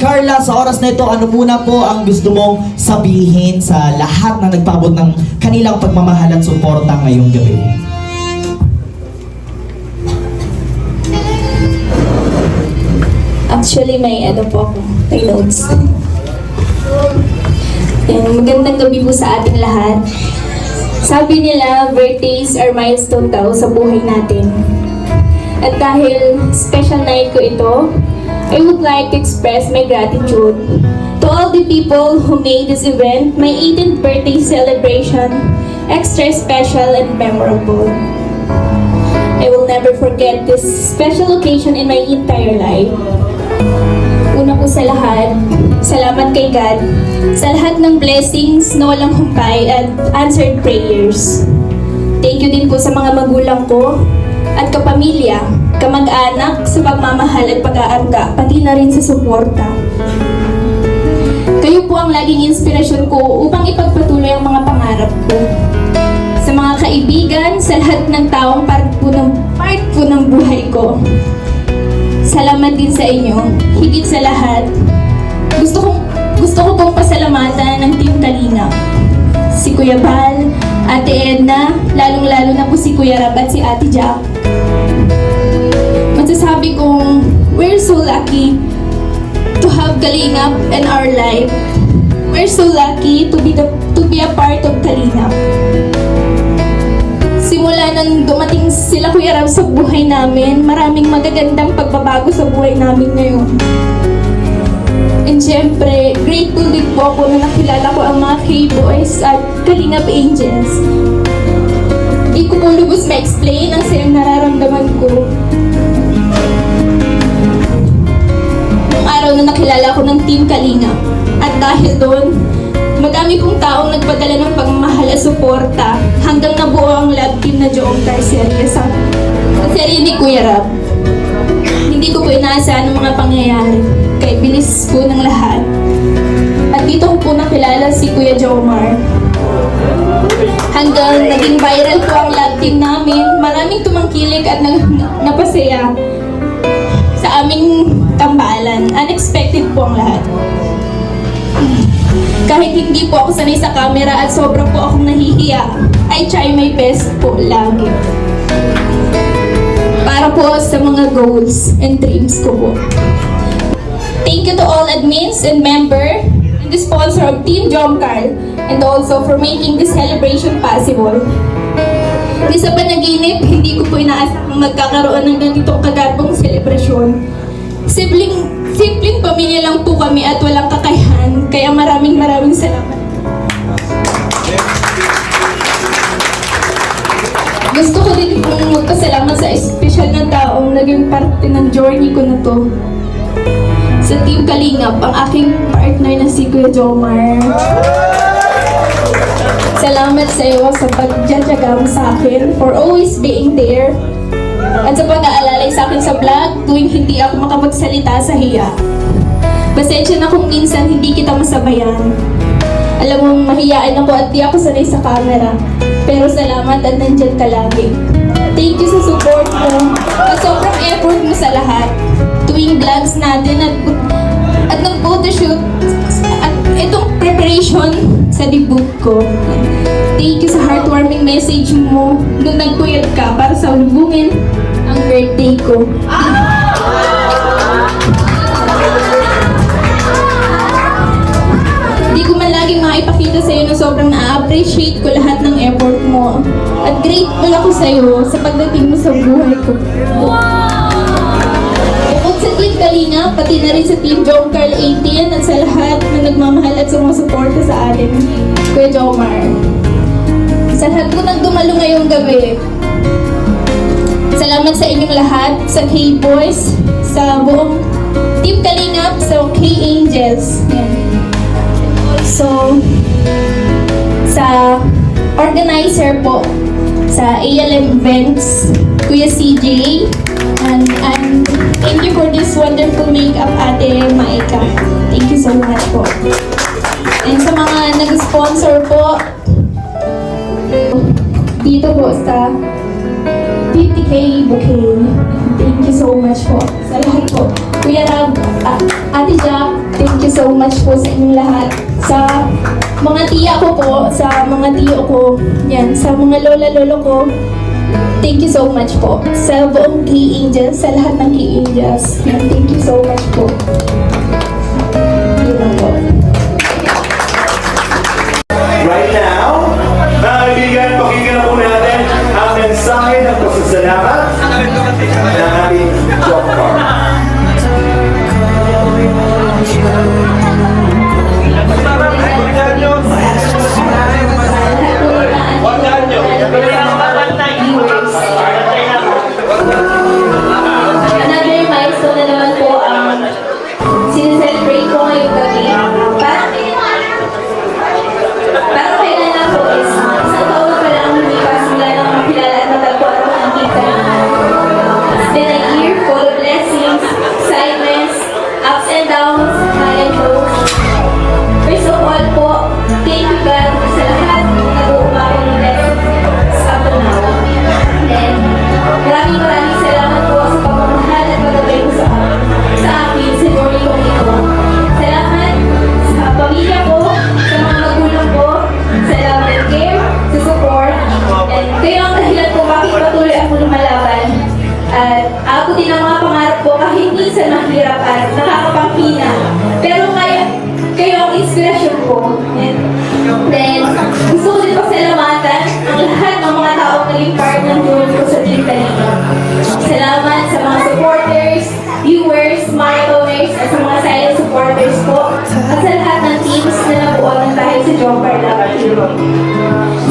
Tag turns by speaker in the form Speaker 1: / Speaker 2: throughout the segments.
Speaker 1: Carla, sa oras na ito, ano muna po ang gusto mong sabihin sa lahat na nagpaabot ng kanilang pagmamahal at suporta ngayong gabi?
Speaker 2: Actually, may ano po ako, may notes. Magandang gabi po sa ating lahat. Sabi nila, birthdays are milestone daw sa buhay natin. At dahil special night ko ito, I would like to express my gratitude to all the people who made this event, my 18th birthday celebration, extra special and memorable. I will never forget this special occasion in my entire life. Una po sa lahat, salamat kay God sa lahat ng blessings na walang humpay at answered prayers. Thank you din po sa mga magulang ko at kapamilya, kamag-anak sa pagmamahal at pag-aarga, pati na rin sa suporta. Kayo po ang laging inspirasyon ko upang ipagpatuloy ang mga pangarap ko. Sa mga kaibigan, sa lahat ng taong part po ng buhay ko. Salamat din sa inyo. Higit sa lahat, gusto ko pong pasalamatan ng Team Kalinga. Si Kuya Bal, Ate Edna, lalong-lalo na po si Kuya Rab at si Ate Jack. Masasabi kong we're so lucky to have Kalingap in our life. We're so lucky to be a part of Kalingap. Simula nang dumating sila Kuya Rab sa buhay namin, maraming magagandang pagbabago sa buhay namin ngayon. And syempre, grateful din po ako na nakilala ko ang mga K-Boys at Kalingap Angels. Di ko po lubos ma-explain ang sayang nararamdaman ko. Nung araw na nakilala ko ng Team Kalingap. At dahil doon, madami pong taong nagpadala ng pagmamahal at suporta hanggang nabuo ang love team na Jomcar serye sa serye ni Kuya Rab. Hindi ko po inaasahan ang mga pangyayari, kaya bilis po ng lahat. At dito ko po nakilala si Kuya Jomar. Hanggang naging viral po ang love team namin, maraming tumangkilik at napasaya sa aming tambalan. Unexpected po ang lahat. Kahit hindi po ako sanay sa camera at sobra po akong nahihiya, I try my best po lagi. Para po sa mga goals and dreams ko po. Thank you to all admins and member and the sponsor of Team Jomcar and also for making this celebration possible. Di sa panaginip, hindi ko po inaasahang magkakaroon ng ganitong kagarbong selebrasyon. Simpleng pamilya lang po kami at walang kakayahan, kaya maraming salamat. Gusto ko din pong magpasalamat sa espesyal na taong naging parte ng journey ko na to. Sa Team Kalingap, ang aking partner na si Kuya Jomar. Salamat sa iyo sa pagdadyaga mo sa akin for always being there. At sa pag-aalalay sa akin sa vlog tuwing hindi ako makapagsalita sa hiya. Pasensya na kung minsan hindi kita masabayan. Alam mo, mahiyaan ako at di ako sanay sa camera. Pero salamat at nandyan ka lagi. Thank you sa support mo. At sobrang effort mo sa lahat. Tuwing vlogs natin at nag-photoshoot at itong preparation sa debut ko. Thank you sa heartwarming message mo nung nagpuyat ka para sa ulubungin ang birthday ko. Di ko man laging maipakita sa iyo na sobrang na-appreciate ko lahat ng effort mo. At grateful ako sa iyo sa pagdating mo sa buhay ko. Bukod sa Team Kalinga, pati na rin sa Team Jomcar 18 at sa lahat na nagmamahal at sumusuporta sa atin, Kuya Jomar. Sa lahat po nagdumalo ngayong gabi, salamat sa inyong lahat, sa K-Boys, sa buong Team Kalingap, sa K-Angels. So, sa organizer po, sa ALM Events, Kuya CJ, and thank you for this wonderful makeup, Ate Maika. Thank you so much po. And sa mga nag-sponsor po, dito po sa 50K Bouquet. Thank you you so much po sa lahat po. Kuya Rab, Ate Jack, thank you so much po sa inyong lahat. Sa mga tiya ko po, sa mga tiyo ko, yan, sa mga lola-lolo ko, thank you so much po. Sa buong Key Angels, sa lahat ng Key Angels, yan, thank you so much po. Yun lang po.
Speaker 3: Right now, mga kaibigan, pakinggan na po natin ang mensahe ng pasasalamat ng aming job card.
Speaker 2: Another milestone na naman po ang sineselebrate ko ngayong gabi. Parang kailan na po is isang taon na pala ang lumipas mula nang makilala at natagpuan ko ng kita. It's been a year full of blessings, excitements, ups and downs, high and lows. First of all po, thank you God sa lahat ng nag-uumako ng blessings up to now. And maraming salamat po sa pagmamahal at paggabay mo sa akin sa journey kong ito. Salamat sa pamilya ko, sa mga magulang ko, sa love and care, sa support, and kayo ang dahilan kung bakit patuloy ako lumalaban. At ako din ang mga pangarap ko kahit minsan mahirap at nakakapangkina. Pero kayo ang inspirasyon ko. And then, gusto ko din pasalamatan ang lahat ng mga taong naging part ng journey ko sa Team Kalinga. Salamat sa mga supporters, viewers, marathoners, at sa mga silent supporters po, at sa lahat ng teams na nabuo ng dahil sa Jomcar Love Team.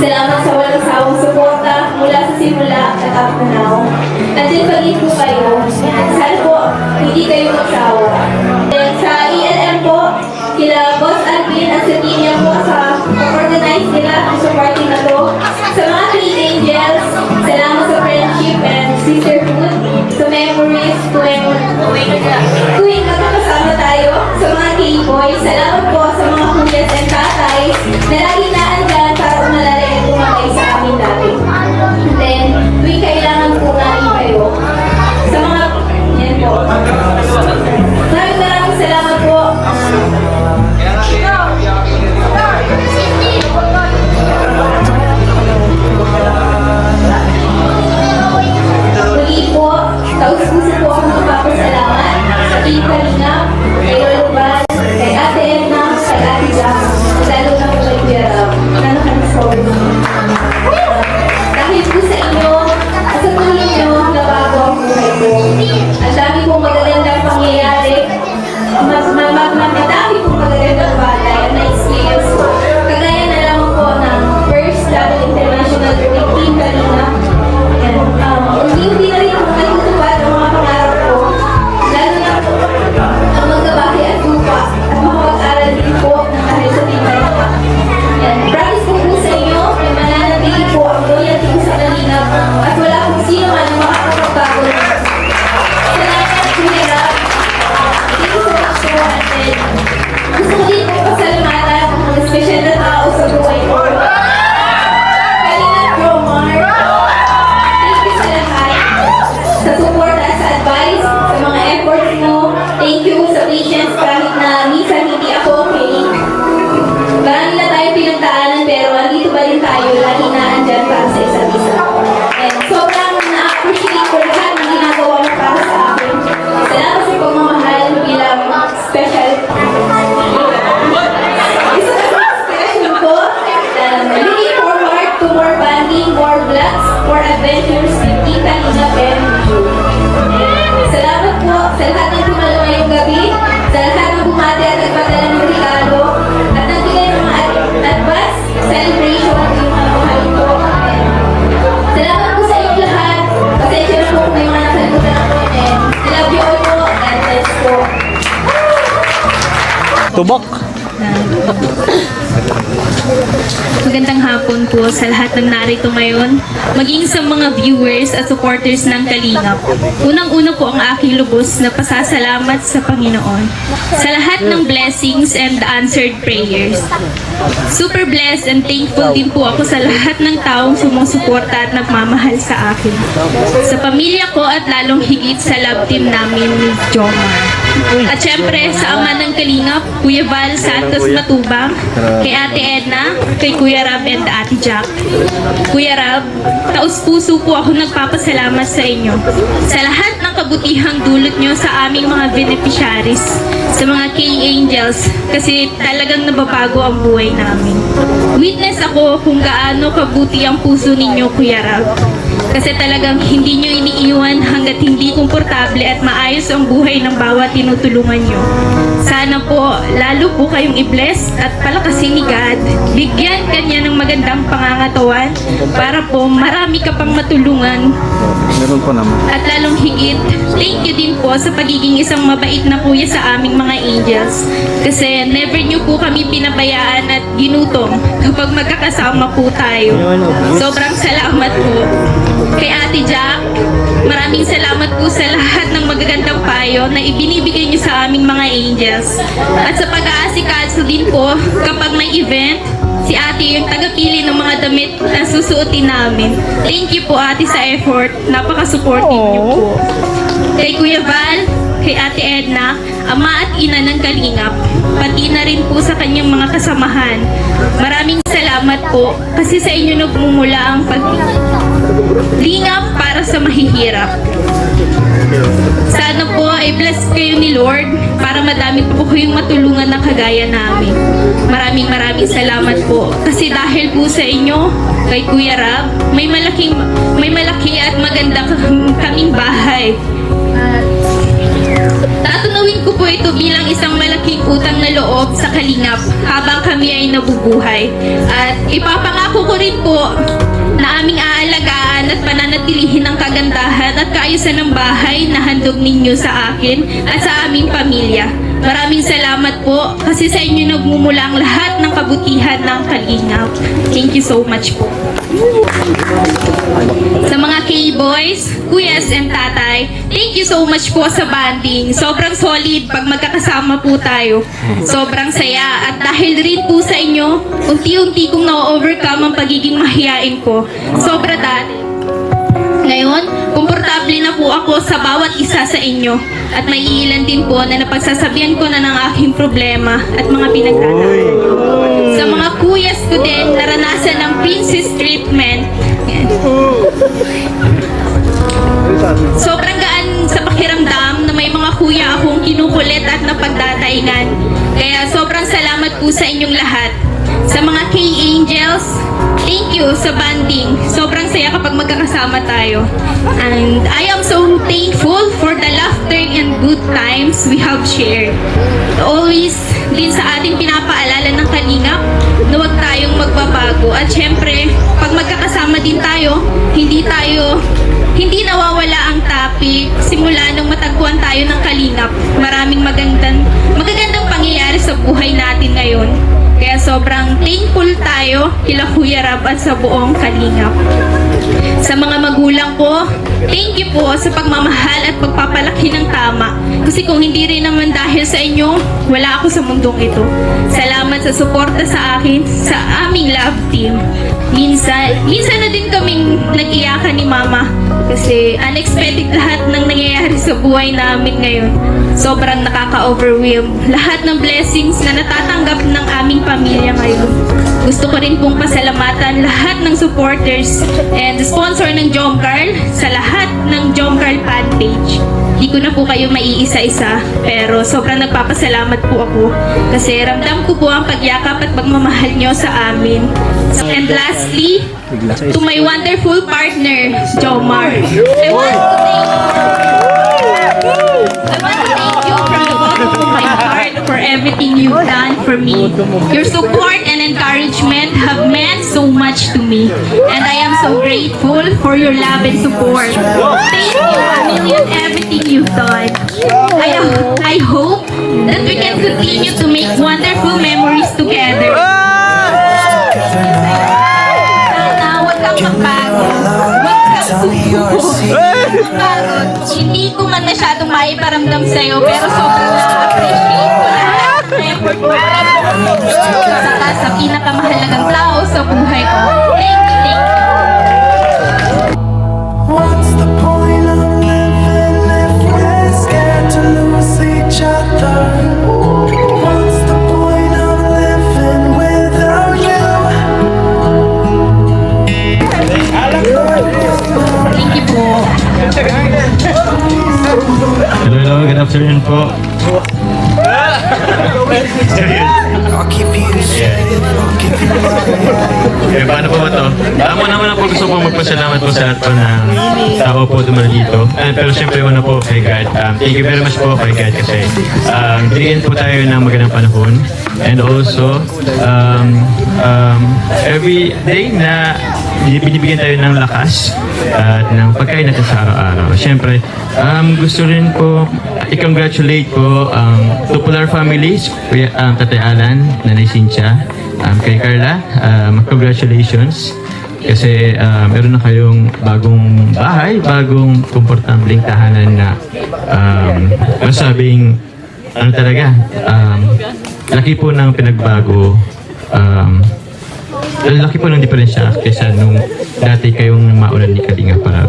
Speaker 2: Salamat sa walang sawang suporta mula sa simula at up to now. Nandiyan pagit po kayo. Sana po, hindi kayo magsawa. Then sa ELM po, kila Boss Alvin at sa team niya po sa pag-organize nila ang supporting na to. Sa mga Three Angels, salamat sa friendship and sisterhood, sa memories, tuwing magkakasama tayo, sa mga K-boys, salamat po sa mga kuyas and tatay na lagi naandyan para umalalay at tumagay sa amin dati. Then, tuwing kailangan po namin kayo. Sa mga, yan po. Maraming salamat po. Muli po, taus-puso po ako magpapasalamat sa Team Kalinga, kay Lolo Bal, kay Ate Edna, kay Ate Jack, lalo na po kay Kuya Rab, na nakanisorry. Dahil po sa inyo, at sa tuloy nyo, nabago ang buhay ko. Ang dami pong magagandang pangyayari, madami pong magagandang bagay at na-experience ko. Kagaya na lamang po ng first Double International with Team Kalinga. Hindi na rin ako natutupad ang mga pangarap ko. Lalo na po ang magkabahay at lupa at makapag-aral din po ng dahil sa Team Kalinga. Promise ko po sa inyo na mananatili po ang loyalty ko sa Kalinga at wala kong sino man ang makakapagbago. Salamat, Kuya Rab. Thank you so much po. And gusto ko din po pasalamatan ang mga special na tao sa buhay ko. Kalinga Promar. Thank you sa lahat. Sa support at sa advice, sa mga efforts mo. Thank you sa patience kahit na minsan hindi ako okay. Marami na tayo pinagdaanan pero andito pa rin tayo lagi na andyan para sa isa't isa. And sobrang na-appreciate ko lahat ng ginagawa mo para sa akin. Salamat sa pagmamahal bilang special. Isa sa inspiration ko, looking forward to more bonding, more vlogs, more adventures with Team Kalinga and you. Salamat po sa lahat ng tumalo ngayong gabi, sa lahat ng bumati at nagpadala ng regalo, at nagbigay ng mga advance celebration at yung mga mahal ko. Salamat po sa inyong lahat. Pasensya na po kung may mga nakalimutan ako. And I love you all po. God bless po.
Speaker 4: Tubok.
Speaker 2: Magandang hapon.
Speaker 4: hapon po sa lahat ng narito ngayon, maging sa mga viewers at supporters ng Kalingap. Unang-una po ang aking lubos na pasasalamat sa Panginoon sa lahat ng blessings and answered prayers. Super blessed and thankful din po ako sa lahat ng taong sumusuporta at nagmamahal sa akin. Sa pamilya ko at lalong higit sa love team namin ni Jomar. At syempre sa ama ng Kalingap, Kuya Val Santos Matubang, kay Ate Edna, kay Kuya Rab and Ate Jack. Kuya Rab, taus-puso po ako nagpapasalamat sa inyo sa lahat ng kabutihang dulot nyo sa aming mga beneficiaries, sa mga K-Angels, kasi talagang nababago ang buhay namin. Witness ako kung gaano kabuti ang puso ninyo, Kuya Rab. Kasi talagang hindi nyo iniiwan hanggat hindi komportable at maayos ang buhay ng bawat tinutulungan nyo. Sana po, lalo po kayong i-bless at palakasin ni God. Bigyan kanya ng magandang pangangatawan para po marami ka pang matulungan.
Speaker 5: Meron po naman.
Speaker 4: At lalong higit, thank you din po sa pagiging isang mabait na kuya sa aming mga angels. Kasi never nyo po kami pinabayaan at ginutom kapag magkakasama po tayo. Sobrang salamat po. Kay Ate Jack, maraming salamat po sa lahat ng magagandang payo na ibinibigay niyo sa aming mga angels. At sa pag-aasikaso din po kapag may event, si Ate yung tagapili ng mga damit na susuotin namin. Thank you po Ate sa effort. Napaka-supportive niyo po. Kay Kuya Val, kay Ate Edna, ama at ina ng Kalingap, pati na rin po sa kanyang mga kasamahan. Maraming salamat po kasi sa inyo nagmumula ang paglingap para sa mahihirap. Sana po ay bless kayo ni Lord para madami po kayong matulungan na kagaya namin. Maraming salamat po kasi dahil po sa inyo, kay Kuya Rab, may malaki at maganda kaming bahay. Tatunawin ko po ito bilang isang malaking utang na loob sa Kalingap habang kami ay nabubuhay. At ipapangako ko rin po na aming aalagaan at pananatilihin ang kagandahan at kaayusan ng bahay na handog ninyo sa akin at sa aming pamilya. Maraming salamat po kasi sa inyo nagmumula ang lahat ng kabutihan ng Kalingap. Thank you so much po. Sa mga K-boys, kuyas and tatay, thank you so much po sa banding. Sobrang solid pag magkakasama po tayo. Sobrang saya at dahil rin po sa inyo, unti-unti kong na-overcome ang pagiging mahiyain ko. Sobra dati. Ngayon, komportable na po ako sa bawat isa sa inyo at may ilan din po na napagsasabihan ko na ng aking problema at mga pinagdadaanan. Sa mga kuyas ko din, naranasan ng princess treatment. Sobrang gaan sa pakiramdam na may mga kuya akong kinukulit at napagdadaingan. Kaya sobrang salamat po sa inyong lahat. Sa mga K-Angels, thank you sa banding. Sobrang saya kapag magkakasama tayo. And I am so thankful for the laughter and good times we have shared. Always din sa ating pinapaalala ng Kalingap na huwag tayong magbabago. At syempre, pag magkakasama din tayo, hindi nawawala ang topic simula nung matagpuan tayo ng Kalingap. Maraming magagandang pangyayari sa buhay natin ngayon. Kaya sobrang thankful tayo kila Kuya Rab at sa buong Kalingap. Sa mga magulang ko, thank you po sa pagmamahal at pagpapalaki ng tama. Kasi kung hindi rin naman dahil sa inyo, wala ako sa mundong ito. Salamat sa suporta sa akin, sa aming love team. Minsan na din kaming nag-iyakan ni Mama kasi unexpected lahat ng nangyayari sa buhay namin ngayon. Sobrang nakaka-overwhelm. Lahat ng blessings na natatanggap ng aming pamilya ngayon. Gusto ko rin pong pasalamatan lahat ng supporters and sponsor ng Jomcarl sa lahat ng Jomcarl fan page. Hindi ko na po kayo maiisa-isa pero sobrang nagpapasalamat po ako kasi ramdam ko po ang pagyakap at pagmamahal nyo sa amin. And lastly, to my wonderful partner, Jomar. I want to thank you from the bottom of my heart for everything you've done for me. Your support and encouragement have meant so much to me. And I am so grateful for your love and support. Thank you a million everything you've done. I hope that we can continue to make wonderful memories together. ang magbago. Huwag kang susuko. Hindi ko man masyadong maiparamdam sa'yo, pero sobrang na-appreciate ko lahat ng effort mo. Saka sa pinakamahalagang tao sa buhay ko. Thank you.
Speaker 5: What's the point of living if we're scared to lose each other? What's the point of living without you?
Speaker 4: Thank you po.
Speaker 6: Hello, good afternoon po.
Speaker 5: I'll keep you safe, I'll keep you alive.
Speaker 6: Eh, paano po ba to? Muna po gusto po magpasalamat po sa lahat po ng tao po dumaan dito. Pero siyempre una po kay God. Thank you very much po kay God kasi binigyan po tayo ng magandang panahon. And also, every day na binibigyan tayo ng lakas at ng pagkain natin sa araw-araw. Siyempre, gusto rin po i-congratulate po ang Tupular families, Tatay Alan, Nanay Cynthia, kay Carla, congratulations. Kasi meron na kayong bagong bahay, bagong komportableng tahanan na masabing ano talaga, laki po ng pinagbago, laki po ng diferensya kaysa nung dati kayong maulan ni Kalinga para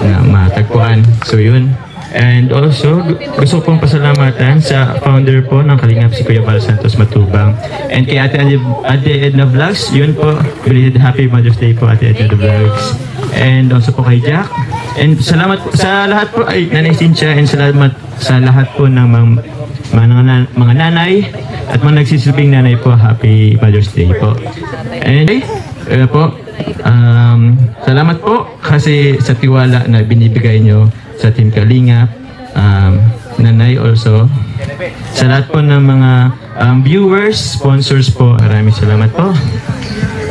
Speaker 6: na matagpuan. So yun. And also, gusto ko pong pasalamatan sa founder po ng Kalingap, si Kuya Val Santos Matubang. And kay Ate Edna Vlogs, yun po, belated Happy Mother's Day po, Ate Edna Vlogs. And also po kay Jack. And salamat po sa lahat po, ay Nanay Cynthia, and salamat sa lahat po ng mga nanay at mga nagsisilbing nanay po, Happy Mother's Day po. And po, salamat po kasi sa tiwala na binibigay nyo sa Team Kalingap, nanay also. Sa lahat po ng mga viewers, sponsors po, maraming salamat po.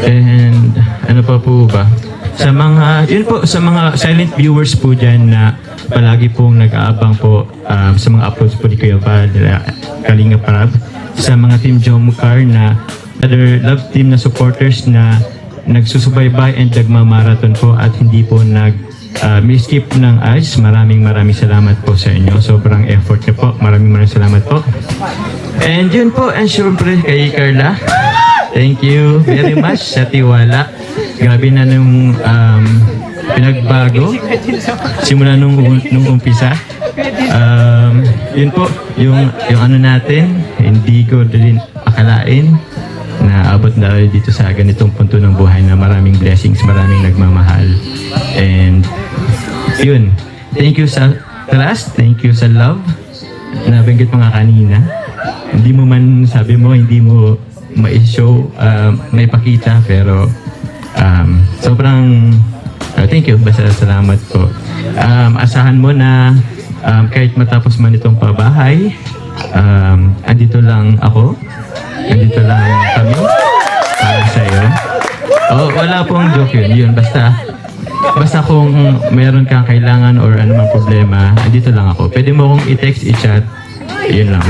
Speaker 6: And ano pa po ba? Sa mga, yun po, sa mga silent viewers po dyan na palagi pong nag-aabang po sa mga uploads po ni Kuya Val, Kalingap Rab, sa mga Team Jomcar na other love team na supporters na nagsusubaybay and nagmamarathon po at hindi po skip ng ads. Maraming salamat po sa inyo. Sobrang effort niyo po. Maraming salamat po. And yun po, and syempre kay Carla, thank you very much sa tiwala. Grabe na nung pinagbago simula nung umpisa. Yun po, yung ano natin, hindi ko din akalain na abot na dito sa ganitong punto ng buhay na maraming blessings, maraming nagmamahal. And yun, thank you sa trust, thank you sa love. Nabanggit mo nga kanina, hindi mo man sabi mo, hindi mo ma-show, maipakita, pero sobrang thank you, basta salamat po. Asahan mo na kahit matapos man itong pabahay, andito lang ako, andito lang kami para sa iyo. Oh, wala pong joke yun, basta kung meron kang kailangan or anumang problema, andito lang ako. Pwede mo akong i-text, i-chat, yun lang.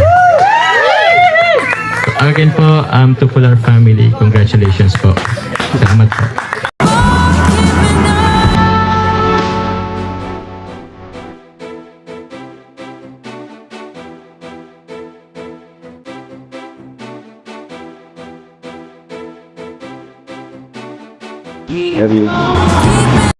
Speaker 6: Again po, Tupular family, congratulations po. Salamat po. Love you.